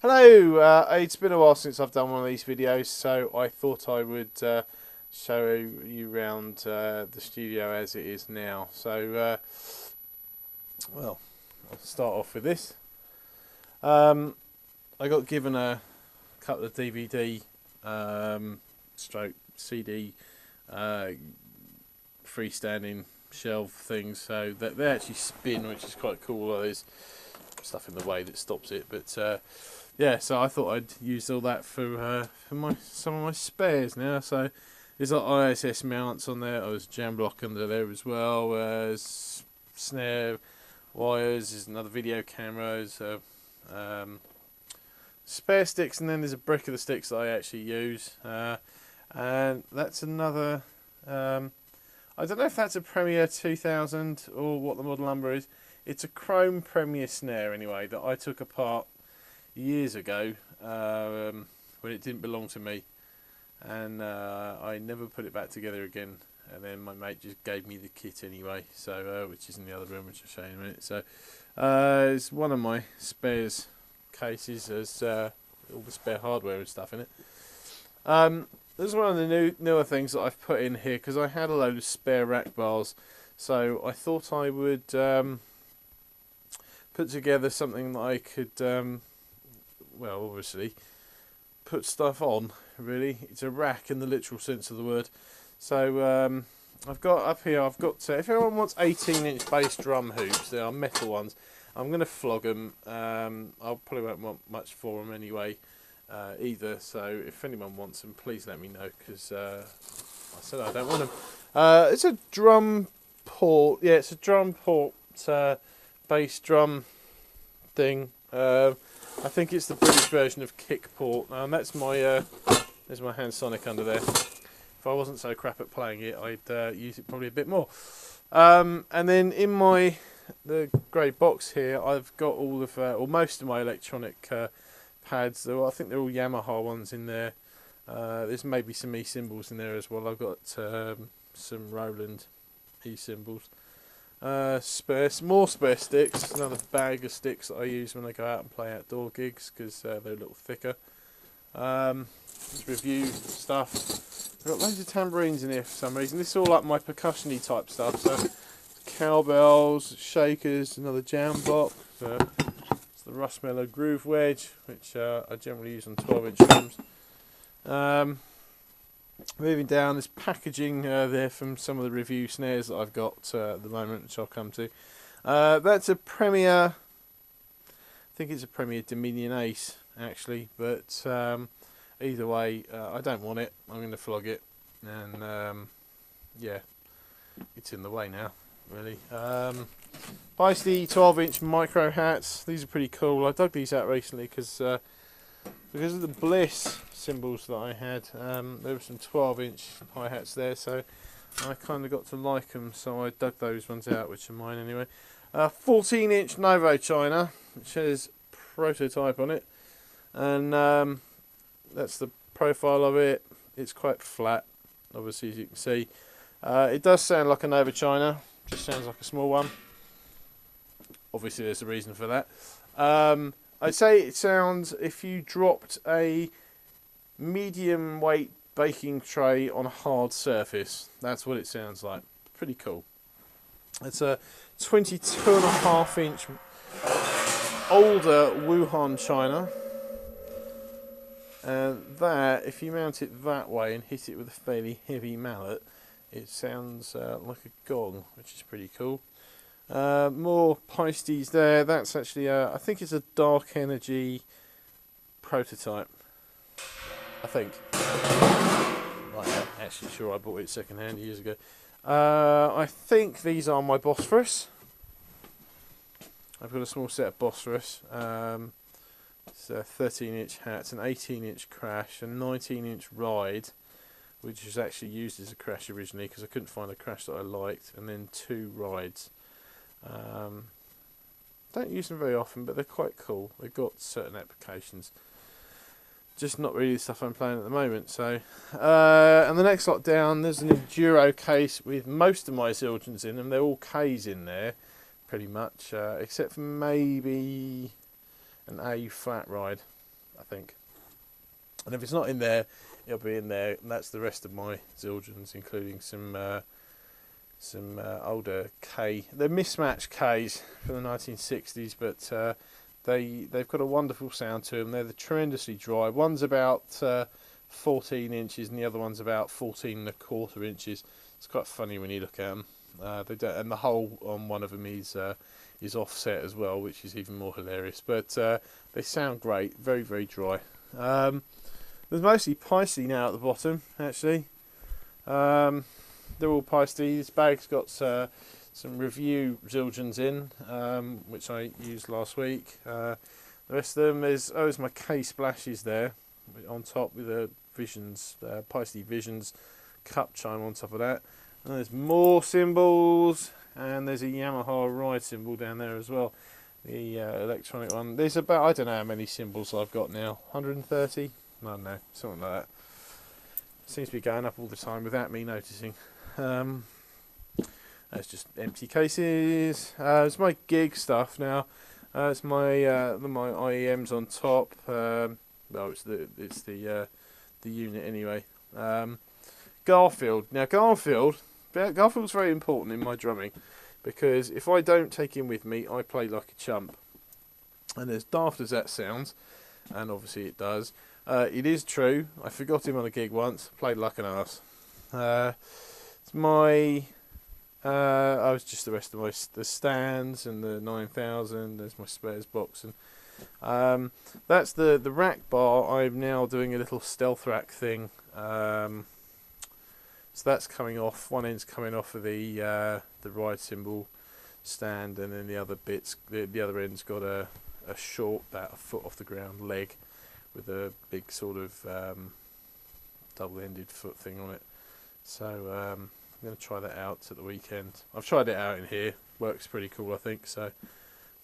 Hello, it's been a while since I've done one of these videos, so I thought I would show you around the studio as it is now. So, well, I'll start off with this. I got given a couple of DVD stroke CD freestanding shelf things, so that they actually spin, which is quite cool. There's stuff in the way that stops it, but yeah, so I thought I'd use all that for some of my spares now. So there's like ISS mounts on there. There's jam block under there as well. There's snare wires. There's another video camera. There's spare sticks, and then there's a brick of the sticks that I actually use. And that's another. I don't know if that's a Premier 2000 or what the model number is. It's a chrome Premier snare anyway that I took apart years ago when it didn't belong to me, and I never put it back together again. And then my mate just gave me the kit anyway, so which is in the other room, which I'll show you in a minute. So it's one of my spares cases. There's all the spare hardware and stuff in it. This is one of the newer things that I've put in here because I had a load of spare rack bars, so I thought I would put together something that I could, well, obviously, put stuff on, really. It's a rack in the literal sense of the word. So I've got up here, if anyone wants 18-inch bass drum hoops, they are metal ones. I'm going to flog them. I'll probably won't want much for them anyway, either. So if anyone wants them, please let me know, because I said I don't want them. It's a drum port. Yeah, it's a drum port bass drum thing. I think it's the British version of kick port. That's my there's my hand sonic under there. If I wasn't so crap at playing it, I'd use it probably a bit more. And then in the grey box here, I've got all of or most of my electronic pads. I think they're all Yamaha ones in there. There's maybe some E-cymbals in there as well. I've got some Roland E-cymbals. More spare sticks. Another bag of sticks that I use when I go out and play outdoor gigs, because they're a little thicker. Review stuff. I've got loads of tambourines in here for some reason. This is all like my percussion-y type stuff. So cowbells, shakers, another jam block. It's the Rushmellow groove wedge, which I generally use on 12-inch drums. Moving down, there's packaging there from some of the review snares that I've got at the moment, which I'll come to. That's a Premier, I think it's a Premier Dominion Ace actually, but either way, I don't want it. I'm going to flog it, and yeah, it's in the way now, really. Feisty 12-inch micro hats. These are pretty cool. I dug these out recently because of the Bliss cymbals that I had. There were some 12-inch hi-hats there, so I kind of got to like them, so I dug those ones out, which are mine anyway. 14-inch Novo China, which has prototype on it, and that's the profile of it. It's quite flat, obviously, as you can see. It does sound like a Novo China, just sounds like a small one. Obviously there's a reason for that. I'd say it sounds, if you dropped a medium weight baking tray on a hard surface, that's what it sounds like. Pretty cool. It's a 22.5-inch older Wuhan China, and that, if you mount it that way and hit it with a fairly heavy mallet, it sounds like a gong, which is pretty cool. More Pisties there. That's actually I think it's a Dark Energy prototype, I think. Right, I'm actually sure I bought it second hand years ago. I think these are my Bosphorus. I've got a small set of Bosphorus. It's a 13-inch hat, an 18-inch crash, a 19-inch ride, which was actually used as a crash originally because I couldn't find a crash that I liked, and then 2 rides. Don't use them very often, but they're quite cool. They've got certain applications. Just not really the stuff I'm playing at the moment. So, and the next lot down, there's an Enduro case with most of my Zildjians in them. They're all Ks in there, pretty much, except for maybe an A flat ride. I think. And if it's not in there, it'll be in there. And that's the rest of my Zildjians, including some older K. They're mismatched Ks from the 1960s, but they've got a wonderful sound to them. They're tremendously dry. One's about 14 inches, and the other one's about 14.25 inches. It's quite funny when you look at them. They don't, and the hole on one of them is offset as well, which is even more hilarious. But they sound great, very, very dry. There's mostly Paiste now at the bottom, actually. They're all Paiste. This bag's got some review Zildjians in, which I used last week. The rest of them is my K splashes there on top with the Visions, Paiste Visions cup chime on top of that. And there's more cymbals, and there's a Yamaha ride cymbal down there as well, the electronic one. There's about, I don't know how many cymbals I've got now, 130? I don't know, something like that. Seems to be going up all the time without me noticing. That's just empty cases. It's my gig stuff now. It's my IEMs on top. Well, it's the unit anyway. Garfield. Now Garfield's very important in my drumming, because if I don't take him with me, I play like a chump. And as daft as that sounds, and obviously it does, it is true. I forgot him on a gig once, played like an arse. It's my I was just the rest of the stands and the 9000. There's my spares box, and that's the rack bar. I'm now doing a little stealth rack thing. So that's coming off. One end's coming off of the ride cymbal stand, and then the other bits, the other end's got a short, about a foot off the ground leg with a big sort of double-ended foot thing on it. So I'm going to try that out at the weekend. I've tried it out in here. Works pretty cool, I think. So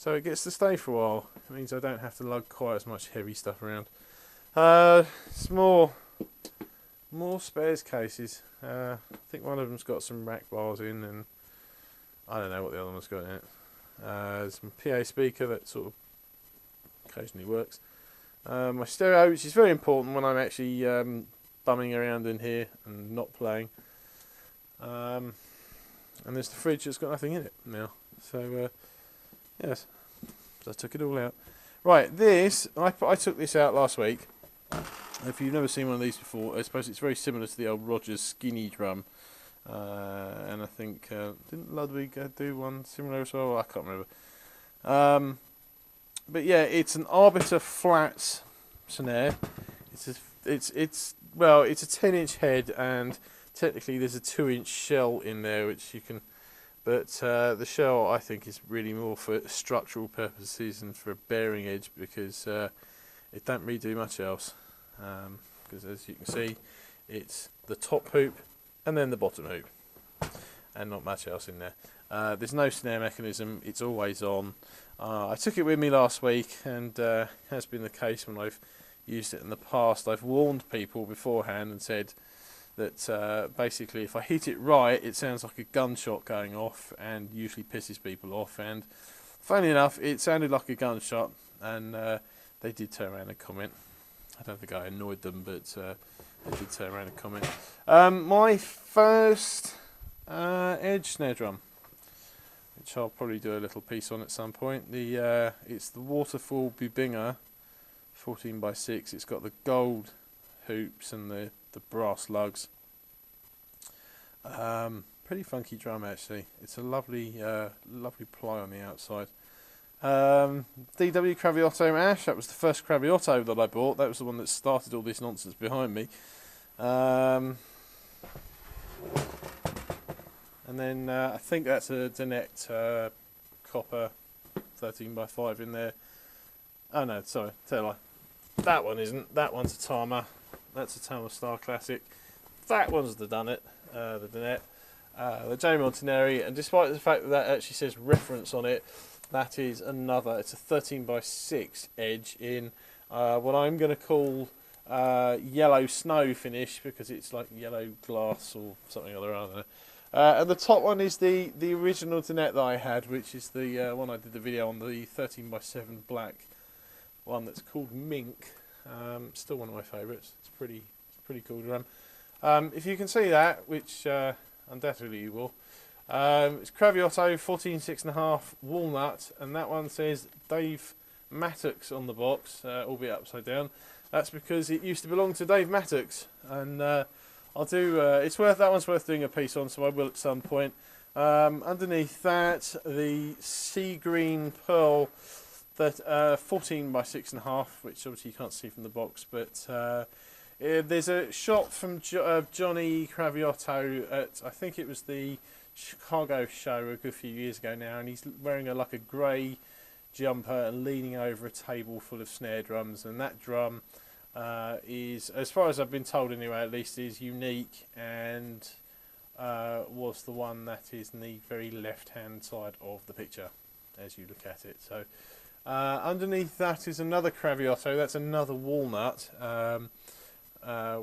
it gets to stay for a while. It means I don't have to lug quite as much heavy stuff around. It's more spares cases. I think one of them's got some rack bars in, and I don't know what the other one's got in it. There's some PA speaker that sort of occasionally works. My stereo, which is very important when I'm actually bumming around in here and not playing. And there's the fridge that's got nothing in it now. So yes, so I took it all out. Right, this I took this out last week. If you've never seen one of these before, I suppose it's very similar to the old Rogers skinny drum. And I think didn't Ludwig do one similar as well? I can't remember. But yeah, it's an Arbiter Flats Snare. It's a 10-inch head, and technically there's a 2-inch shell in there, which you can. But the shell, I think, is really more for structural purposes and for a bearing edge, because it don't really do much else. Because as you can see, it's the top hoop and then the bottom hoop, and not much else in there. There's no snare mechanism. It's always on. I took it with me last week, and has been the case when I've used it in the past. I've warned people beforehand and said that basically if I hit it right, it sounds like a gunshot going off, and usually pisses people off. And funny enough, it sounded like a gunshot, and they did turn around and comment. I don't think I annoyed them, but they did turn around and comment. My first Edge snare drum, which I'll probably do a little piece on at some point. It's the Waterfall Bubinga 14x6. It's got the gold hoops and the brass lugs. Pretty funky drum, actually. It's a lovely ply on the outside. DW Craviotto Ash, that was the first Craviotto that I bought. That was the one that started all this nonsense behind me. And then I think that's a Donette copper 13x5 in there. Oh no, sorry, tell a lie. That one isn't. That one's a Tama. That's a Tama Star Classic. That one's the Donette, the Jamie Montanari. And despite the fact that that actually says reference on it, that is another. It's a 13x6 Edge in what I'm going to call yellow snow finish, because it's like yellow glass or something or other. I don't know. And the top one is the original Donette that I had, which is the one I did the video on, the 13x7 black one that's called Mink. Still one of my favourites. It's pretty cool drum. If you can see that, which undoubtedly you will, it's Craviotto 14 6.5 walnut, and that one says Dave Mattox on the box, albeit upside down. That's because it used to belong to Dave Mattox, and I'll do. That one's worth doing a piece on, so I will at some point. Underneath that, the sea green pearl, that 14 by 6.5, which obviously you can't see from the box, but there's a shot from Johnny Craviotto at, I think it was the Chicago show a good few years ago now, and he's wearing like a grey jumper and leaning over a table full of snare drums, and that drum is, as far as I've been told anyway, at least, is unique, and was the one that is in the very left hand side of the picture as you look at it. So underneath that is another Craviotto, that's another walnut,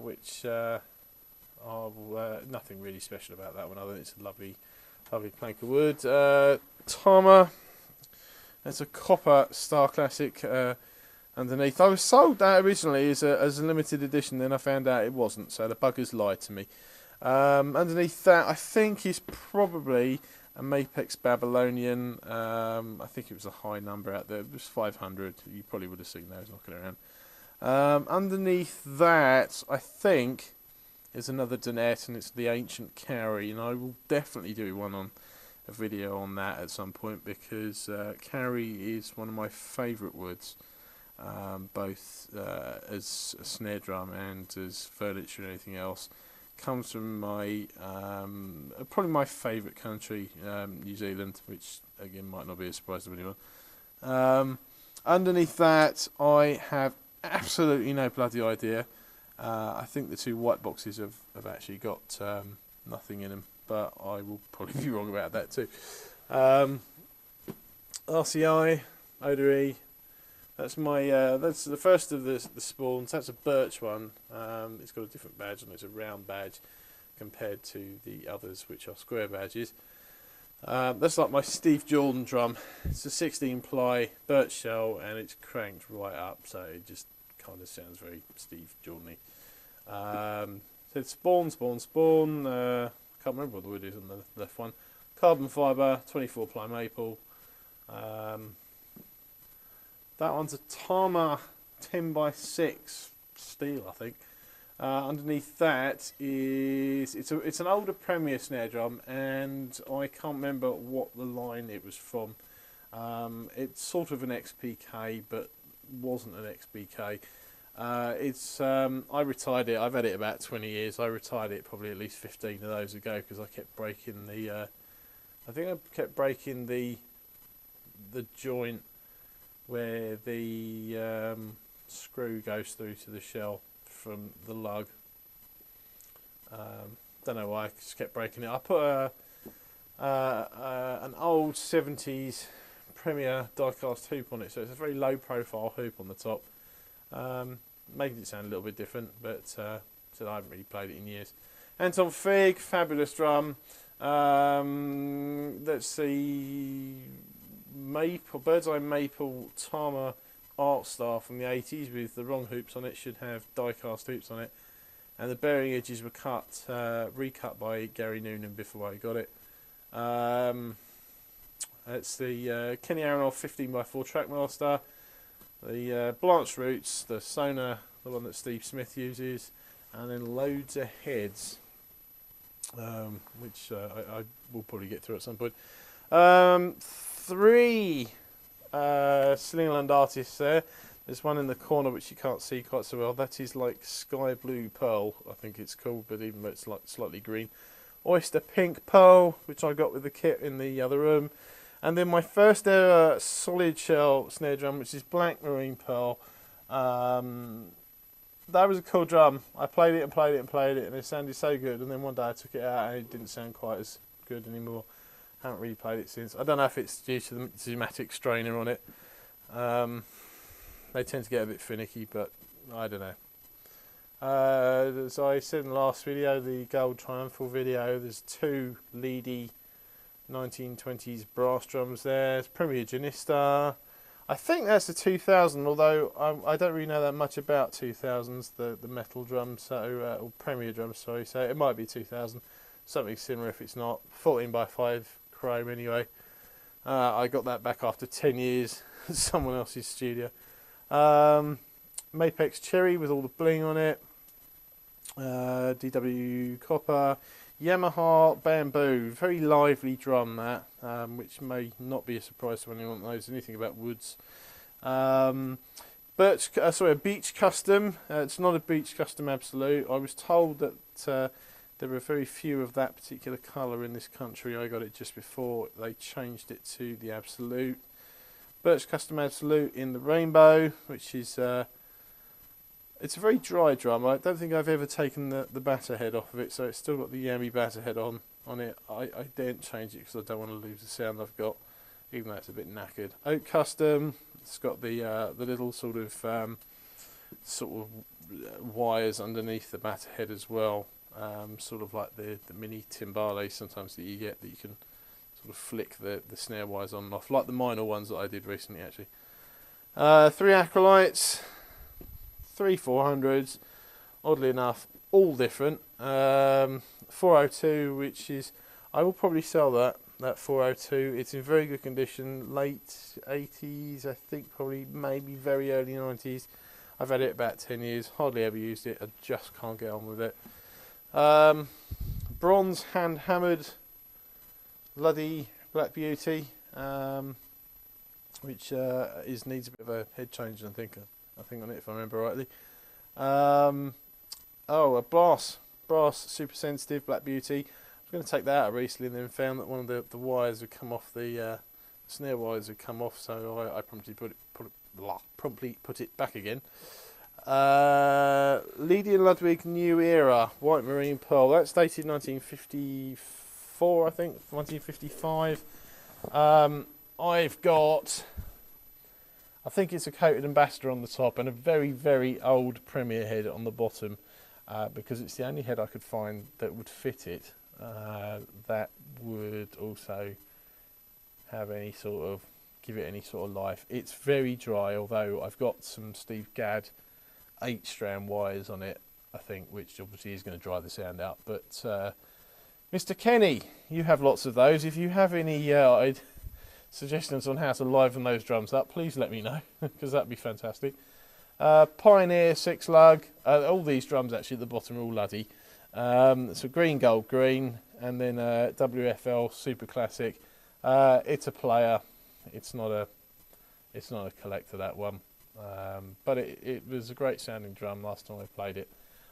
which nothing really special about that one other than it's a lovely plank of wood. Tama, that's a copper Star Classic underneath. I was sold that originally as a limited edition, then I found out it wasn't, so the buggers lied to me. Underneath that, I think, is probably a Mapex Babylonian. I think it was a high number out there. It was 500. You probably would have seen those knocking around. Underneath that, I think, is another Donette, and it's the Ancient Carry, and I will definitely do a video on that at some point, because Carry is one of my favourite woods, both as a snare drum and as furniture and anything else. Comes from my probably my favourite country, New Zealand, which again might not be a surprise to anyone. Underneath that, I have absolutely no bloody idea. I think the two white boxes have actually got nothing in them, but I will probably be wrong about that too. RCI, Odery. That's my that's the first of the spawns. That's a birch one. It's got a different badge, and it's a round badge compared to the others, which are square badges. That's like my Steve Jordan drum. It's a 16-ply birch shell, and it's cranked right up, so it just kind of sounds very Steve Jordan-y. So it's spawn. Can't remember what the wood is on the left one. Carbon fibre, 24-ply maple. That one's a Tama 10 by 6 steel, I think. Underneath that is it's an older Premier snare drum, and I can't remember what the line it was from. It's sort of an XPK, but wasn't an XPK. I retired it. I've had it about 20 years. I retired it probably at least 15 of those ago, because I kept breaking the. I think I kept breaking the joint where the screw goes through to the shell from the lug. Don't know why, I just kept breaking it. I put an old 70s Premier die-cast hoop on it, so it's a very low profile hoop on the top, making it sound a little bit different, but so I haven't really played it in years. Anton Fig, fabulous drum. That's the Bird's Eye Maple Tama Art Star from the 80s with the wrong hoops on it. Should have die-cast hoops on it, and the bearing edges were recut by Gary Noonan before I got it. It's the Kenny Aronoff 15 by 4 Trackmaster, the Blanche Roots, the Sona, the one that Steve Smith uses, and then loads of heads, which I will probably get through at some point. 3 Slingland artists there. There's one in the corner which you can't see quite so well. That is like Sky Blue Pearl, I think it's called, but even though it's like slightly green. Oyster Pink Pearl, which I got with the kit in the other room. And then my first ever solid shell snare drum, which is Black Marine Pearl. That was a cool drum. I played it and played it and played it, and it sounded so good. And then one day I took it out and it didn't sound quite as good anymore. Haven't really played it since. I don't know if it's due to the Zematic strainer on it. They tend to get a bit finicky, but I don't know. As I said in the last video, the Gold Triumphal video, there's 2 Leedy 1920s brass drums there. It's Premier Janista. I think that's a 2000, although I don't really know that much about 2000s, the metal drums, so or Premier drums, sorry. So it might be 2000, something similar if it's not. 14x5 chrome anyway. I got that back after 10 years at someone else's studio. Mapex Cherry with all the bling on it. DW Copper. Yamaha Bamboo. Very lively drum that, which may not be a surprise to anyone that knows anything about woods. A Beach Custom. It's not a Beach Custom Absolute. I was told that there were very few of that particular colour in this country. I got it just before they changed it to the Absolute. Birch Custom Absolute in the rainbow, which is it's a very dry drum. I don't think I've ever taken the batter head off of it, so it's still got the yammy batter head on it. I daren't change it because I don't want to lose the sound I've got, even though it's a bit knackered. Oak Custom. It's got the little sort of wires underneath the batter head as well. Sort of like the mini timbales sometimes that you get, that you can sort of flick the snare wires on and off, like the minor ones that I did recently actually. 3 acrylites, 3 400s, oddly enough, all different. 402, which is, I will probably sell that 402. It's in very good condition, late 80s, I think, probably maybe very early 90s. I've had it about 10 years, hardly ever used it, I just can't get on with it. Bronze hand hammered Luddy Black Beauty, which needs a bit of a head change, I think on it, if I remember rightly. A brass super sensitive Black Beauty. I was going to take that out recently and then found that one of the wires had come off, the snare wires had come off, so I promptly put it back again. Lydian Ludwig New Era White Marine Pearl. That's dated 1954, I think, 1955. I've got, I think it's a coated ambassador on the top and a very, very old Premier head on the bottom, because it's the only head I could find that would fit it, that would also have any sort of, give it any sort of life. It's very dry, although I've got some Steve Gadd 8-strand wires on it, I think, which obviously is going to dry the sound out. But Mr. Kenny, you have lots of those. If you have any suggestions on how to liven those drums up, please let me know, because that'd be fantastic. Pioneer 6 lug. All these drums actually at the bottom are all Luddy. So green, gold, green, and then WFL Super Classic. It's a player. It's not a collector, that one. But it was a great sounding drum last time I played it.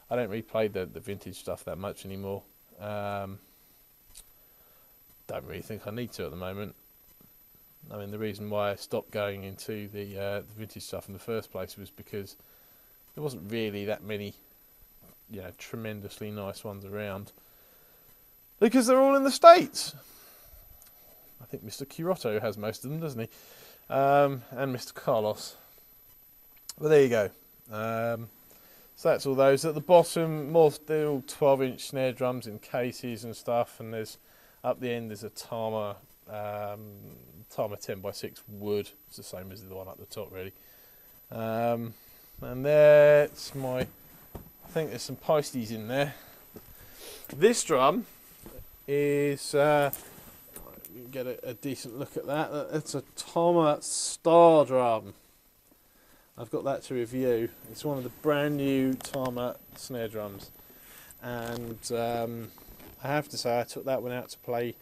I don't really play the vintage stuff that much anymore. Don't really think I need to at the moment. I mean, the reason why I stopped going into the vintage stuff in the first place was because there wasn't really that many, tremendously nice ones around. Because they're all in the States. I think Mr. Kirotto has most of them, doesn't he? And Mr. Carlos. Well, there you go. So that's all those. At the bottom, more still 12-inch snare drums in cases and stuff. And there's up the end there's a Tama 10x6 wood. It's the same as the one up the top, really. And there's my. I think there's some posties in there. This drum is. You can get a decent look at that. It's a Tama Star drum. I've got that to review. It's one of the brand new Tama snare drums, and I have to say I took that one out to play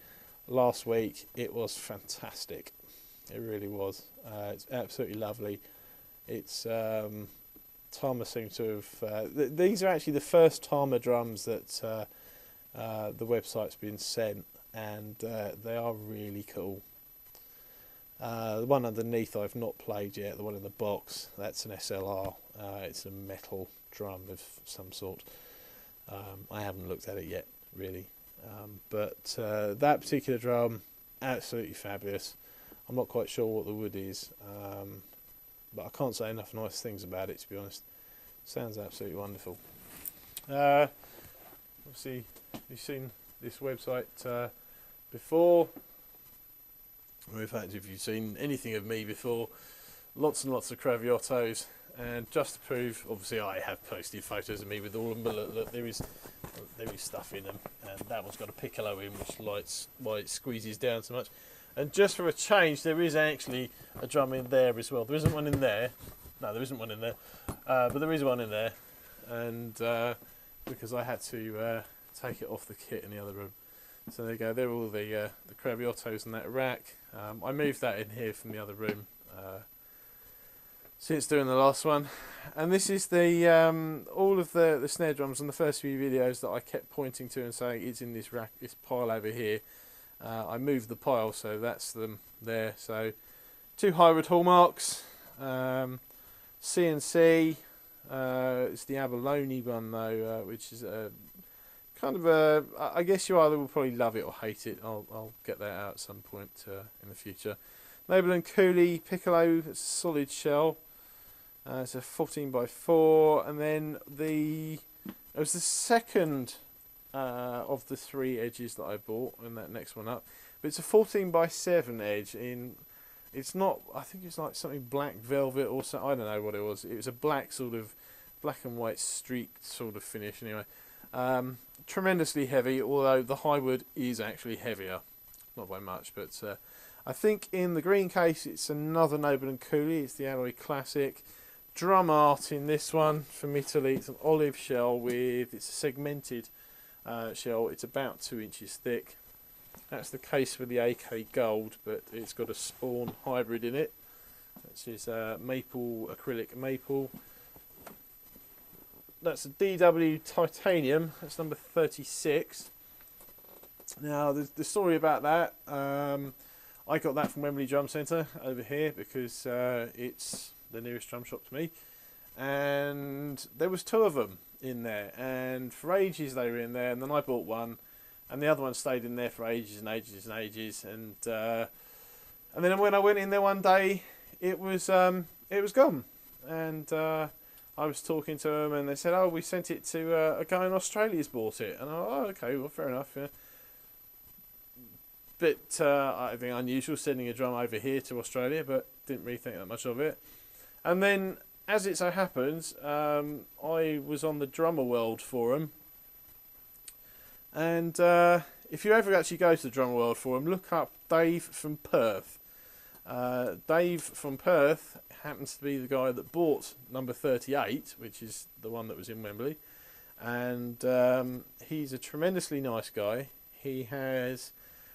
last week. It was fantastic. It really was. It's absolutely lovely. It's Tama seem to have. These are actually the first Tama drums that the website's been sent, and they are really cool. The one underneath I've not played yet, the one in the box, that's an SLR. It's a metal drum of some sort. I haven't looked at it yet, really. But that particular drum, absolutely fabulous. I'm not quite sure what the wood is, but I can't say enough nice things about it, to be honest. Sounds absolutely wonderful. Obviously, you've seen this website before. Or in fact, if you've seen anything of me before, lots and lots of Craviottos. And just to prove, obviously I have posted photos of me with all of them, but look, there is stuff in them, and that one's got a piccolo in, which lights why it squeezes down so much. And just for a change, there is actually a drum in there as well. There isn't one in there. No, there isn't one in there, but there is one in there, and because I had to take it off the kit in the other room. So there you go. They're all the Craviottos in that rack. I moved that in here from the other room since doing the last one. And this is the all of the snare drums on the first few videos that I kept pointing to and saying it's in this rack, this pile over here. I moved the pile, so that's them there. So 2 Highwood Hallmarks, CNC. It's the abalone one though, which is kind of a. I guess you either will probably love it or hate it. I'll get that out at some point in the future. Noble and Cooley Piccolo, it's a solid shell. It's a 14x4, and then it was the second of the 3 edges that I bought, and that next one up. But it's a 14x7 edge in. It's not. I think it's like something black velvet or something. I don't know what it was. It was a black sort of black and white streaked sort of finish. Anyway, tremendously heavy. Although the Highwood is actually heavier, not by much. But I think in the green case it's another Noble and Cooley. It's the Alloy Classic. Drum art in this one from Italy. It's an olive shell with. It's a segmented shell. It's about 2 inches thick. That's the case for the AK Gold, but it's got a Spawn hybrid in it, which is maple, acrylic maple. That's a DW Titanium. That's number 36. Now, the story about that, I got that from Wembley Drum Centre over here because it's the nearest drum shop to me. And there was 2 of them in there, and for ages they were in there, and then I bought one. And the other one stayed in there for ages and ages and ages, and then when I went in there one day, it was gone. And I was talking to them, and they said, "Oh, we sent it to a guy in Australia's bought it." And I went, "Oh, okay, well, fair enough." Yeah. Bit I think unusual sending a drum over here to Australia, but didn't really think that much of it. And then, as it so happens, I was on the Drummer World forum. And if you ever actually go to the Drummer World forum, look up Dave from Perth. Dave from Perth happens to be the guy that bought number 38, which is the one that was in Wembley. And he's a tremendously nice guy. He has,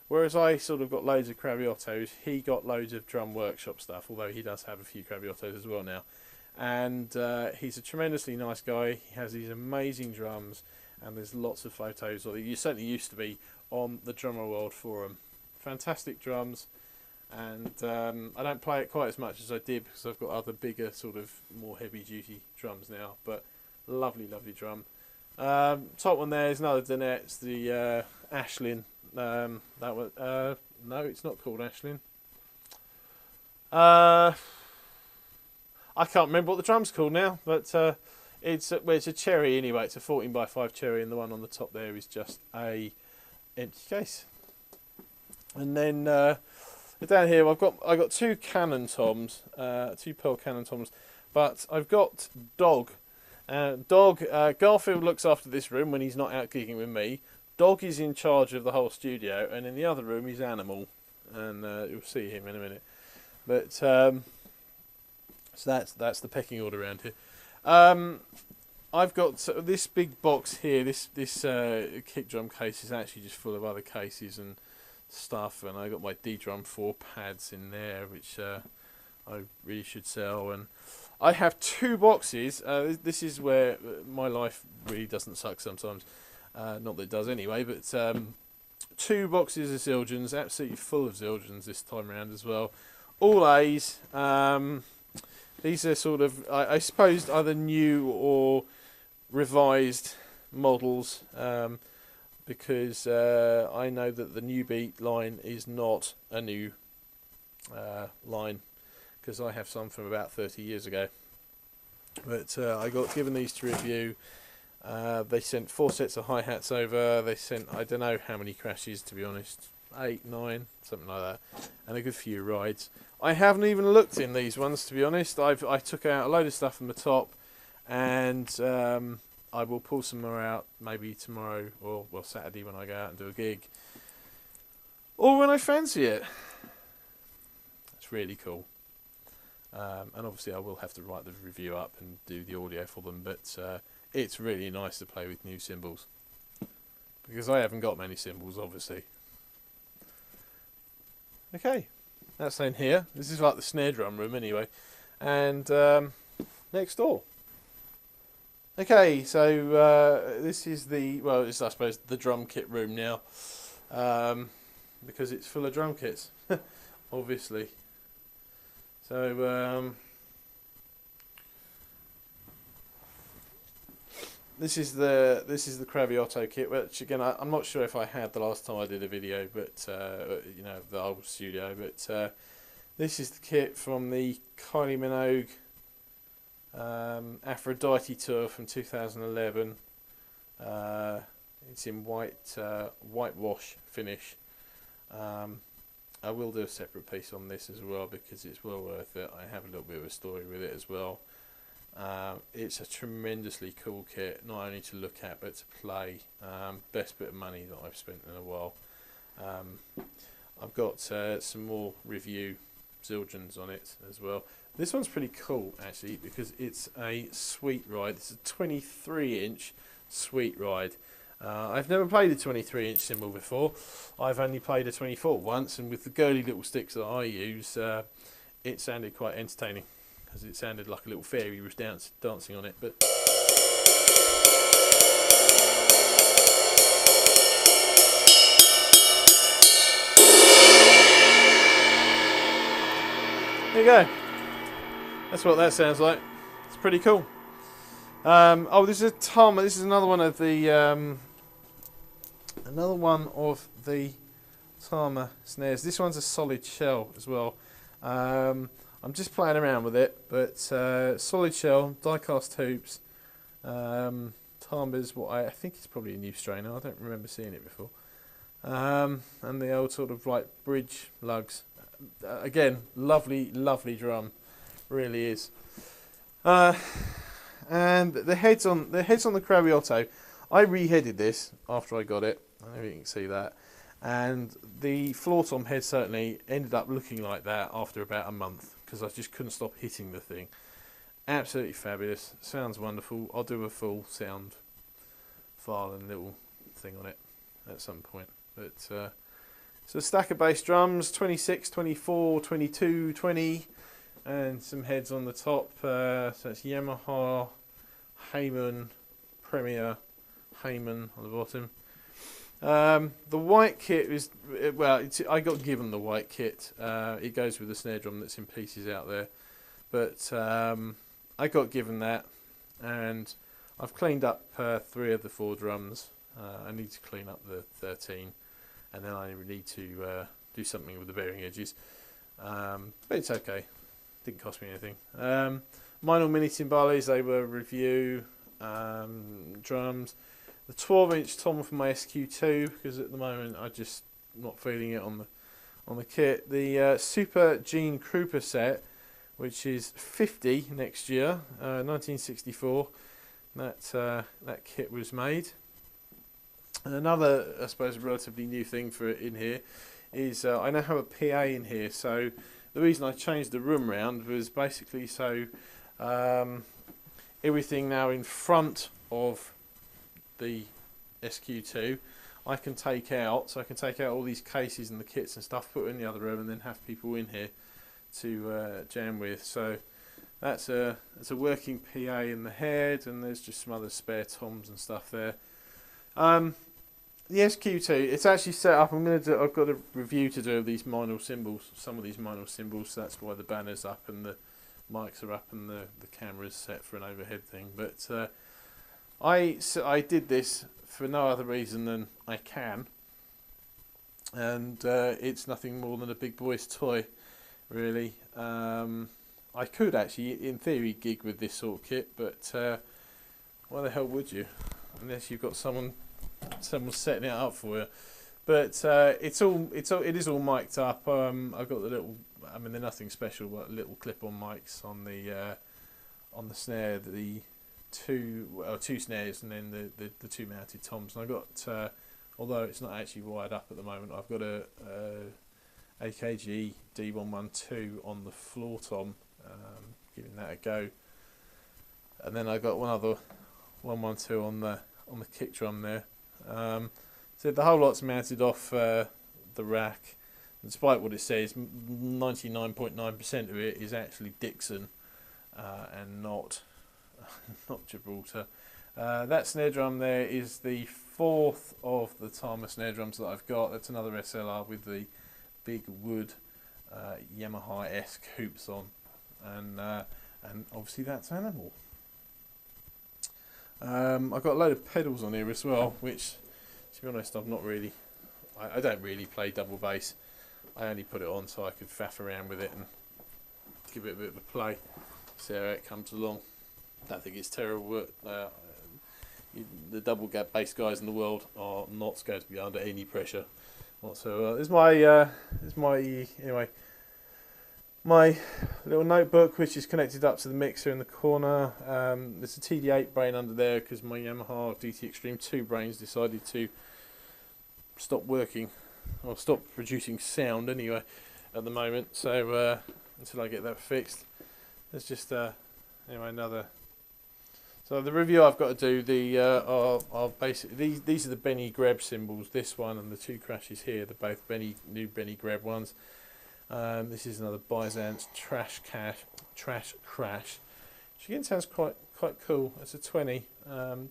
whereas I sort of got loads of Craviottos, he got loads of drum workshop stuff, although he does have a few Craviottos as well now. And he's a tremendously nice guy. He has these amazing drums. And there's lots of photos, or you certainly used to be, on the Drummer World forum. Fantastic drums, and I don't play it quite as much as I did because I've got other bigger, sort of more heavy-duty drums now. But lovely, lovely drum. Top one there is another Donette. It's the Ashlyn. That one. No, it's not called Ashlyn. I can't remember what the drum's called now, but. It's a cherry anyway. It's a 14x5 cherry, and the one on the top there is just a empty case. And then down here, I got 2 Cannon toms, 2 Pearl Cannon toms, but I've got Dog. Garfield looks after this room when he's not out gigging with me. Dog is in charge of the whole studio, and in the other room is Animal, and you'll see him in a minute. But so that's the pecking order around here. I've got this big box here. This kick drum case is actually just full of other cases and stuff, and I got my D Drum 4 pads in there, which I really should sell. And I have 2 boxes. This is where my life really doesn't suck sometimes. Not that it does anyway, but 2 boxes of Zildjians, absolutely full of Zildjians this time around as well. All A's. These are sort of, I suppose, either new or revised models, because I know that the New Beat line is not a new line, because I have some from about 30 years ago. But I got given these to review. They sent 4 sets of hi-hats over. They sent, I don't know how many crashes, to be honest, 8, 9, something like that, and a good few rides. I haven't even looked in these ones, to be honest. I took out a load of stuff from the top, and I will pull some more out maybe tomorrow or well Saturday when I go out and do a gig, or when I fancy it. It's really cool. And obviously I will have to write the review up and do the audio for them, but it's really nice to play with new cymbals, because I haven't got many cymbals, obviously. Okay, that's in here. This is like the snare drum room anyway, and next door. Okay, so this is the, well, it's I suppose the drum kit room now, because it's full of drum kits, obviously. So this is the Craviotto kit, which again I'm not sure if I had the last time I did a video, but you know, the old studio. But this is the kit from the Kylie Minogue Aphrodite tour from 2011. It's in whitewash finish. I will do a separate piece on this as well, because it's well worth it. I have a little bit of a story with it as well. It's a tremendously cool kit, not only to look at but to play. Best bit of money that I've spent in a while. I've got some more review Zildjians on it as well. This one's pretty cool actually, because it's a sweet ride. It's a 23-inch sweet ride. I've never played a 23-inch cymbal before. I've only played a 24 once, and with the girly little sticks that I use, it sounded quite entertaining, because it sounded like a little fairy was dancing on it. But there you go. That's what that sounds like. It's pretty cool. Oh, this is a Tom. This is another one of the Tama snares. This one's a solid shell as well. I'm just playing around with it, but solid shell, die-cast hoops. Tama's what I think it's probably a new strainer. I don't remember seeing it before. And the old sort of like bridge lugs. Again, lovely, lovely drum, really is. And the heads on the Craviotto, I re-headed this after I got it. I don't know if you can see that. And the floor tom head certainly ended up looking like that after about a month, because I just couldn't stop hitting the thing. Absolutely fabulous. Sounds wonderful. I'll do a full sound file and little thing on it at some point. But it's a stack of bass drums, 26, 24, 22, 20, and some heads on the top. So it's Yamaha, Hayman, Premier, Hayman on the bottom. The white kit is, well, I got given the white kit. It goes with the snare drum that's in pieces out there. But I got given that, and I've cleaned up 3 of the 4 drums. I need to clean up the 13, and then I need to do something with the bearing edges. But it's okay. Didn't cost me anything. Meinl mini timbales, they were review drums. The 12-inch tom from my SQ2, because at the moment I just not feeling it on the kit. The Super Gene Krupa set, which is 50 next year, 1964. That kit was made. And another, I suppose, relatively new thing for it in here is I now have a PA in here. So the reason I changed the room round was basically so everything now in front of the SQ2 I can take out. So I can take out all these cases and the kits and stuff, put it in the other room, and then have people in here to jam with. So that's a working PA in the head, and there's just some other spare toms and stuff there. The SQ2, it's actually set up. I've got a review to do of these Meinl cymbals, some of these Meinl cymbals. So that's why the banner's up and the mics are up and the camera's set for an overhead thing. But I did this for no other reason than I can, and it's nothing more than a big boy's toy, really. I could actually, in theory, gig with this sort of kit, but why the hell would you, unless you've got someone setting it up for you? But it is all mic'd up. I've got the little. I mean, they're nothing special, but little clip-on mics on the snare. The two snares, and then the two mounted toms. And I got, although it's not actually wired up at the moment, I've got a AKG D112 on the floor tom, giving that a go. And then I got one other 112 on the kick drum there. So the whole lot's mounted off the rack. Despite what it says, 99.9% of it is actually Dixon and not Gibraltar. That snare drum there is the fourth of the Tama snare drums that I've got. That's another SLR with the big wood Yamaha-esque hoops on, and obviously that's Animal. I've got a load of pedals on here as well, which, to be honest, I've not really. I don't really play double bass. I only put it on so I could faff around with it and give it a bit of a play, see how it comes along. Don't think it's terrible, but the double gap bass guys in the world are not going to be under any pressure whatsoever. There's my little notebook, which is connected up to the mixer in the corner. There's a TD8 brain under there because my Yamaha DT Extreme 2 brains decided to stop working, or stop producing sound anyway at the moment. So until I get that fixed, there's just anyway another. So the review I've got to do are basically these are the Benny Greb cymbals. This one and the two crashes here, they're both new Benny Greb ones. This is another Byzance Trash Crash, which again sounds quite cool. It's a 20.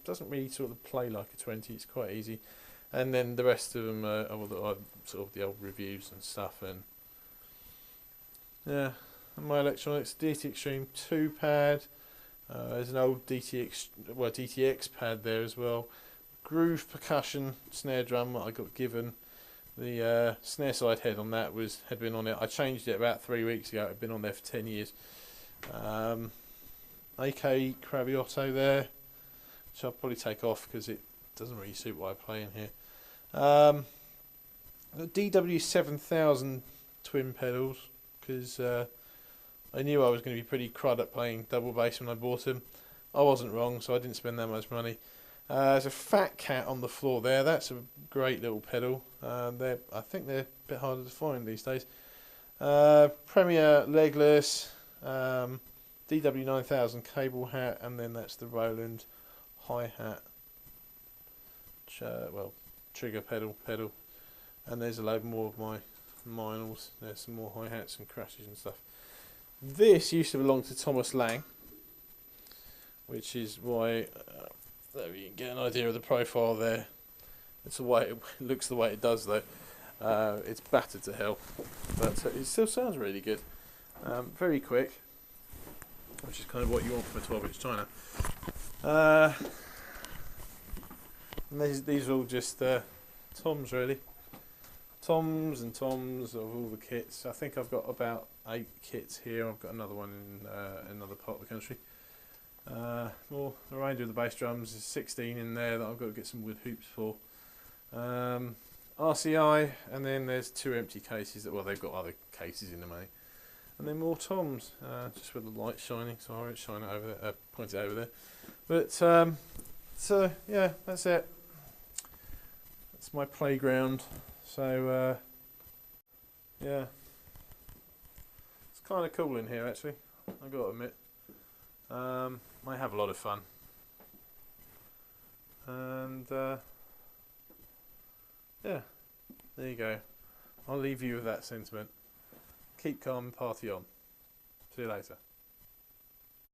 Doesn't really sort of play like a 20. It's quite easy. And then the rest of them are sort of the old reviews and stuff. And yeah, and my electronics DT Extreme 2 pad. There's an old DTX pad there as well. Groove percussion snare drum that I got given. The snare side head on that had been on it. I changed it about 3 weeks ago. It had been on there for 10 years. AK Craviotto there, which I'll probably take off because it doesn't really suit what I play in here. DW7000 twin pedals because I knew I was going to be pretty crud at playing double bass when I bought them. I wasn't wrong, so I didn't spend that much money. There's a Fat Cat on the floor there. That's a great little pedal. I think they're a bit harder to find these days. Premier legless, DW9000 cable hat, and then that's the Roland hi-hat. Trigger pedal, and there's a load more of my Minors. There's some more hi-hats and crashes and stuff. This used to belong to Thomas Lang, which is why there you can get an idea of the profile there. It's the way it looks, the way it does though. It's battered to hell, but it still sounds really good. Very quick, which is kind of what you want from a 12-inch China. And these are all just toms really. Toms and toms of all the kits. I think I've got about 8 kits here. I've got another one in another part of the country. More the range of the bass drums is 16 in there that I've got to get some wood hoops for. RCI, and then there's 2 empty cases that, well, they've got other cases in the main. And then more toms, just with the light shining, so I won't shine it over there, point it over there. But so yeah, that's it. That's my playground. So yeah, it's kind of cool in here actually, I've got to admit. I have a lot of fun, and yeah, there you go. I'll leave you with that sentiment. Keep calm and party on. See you later.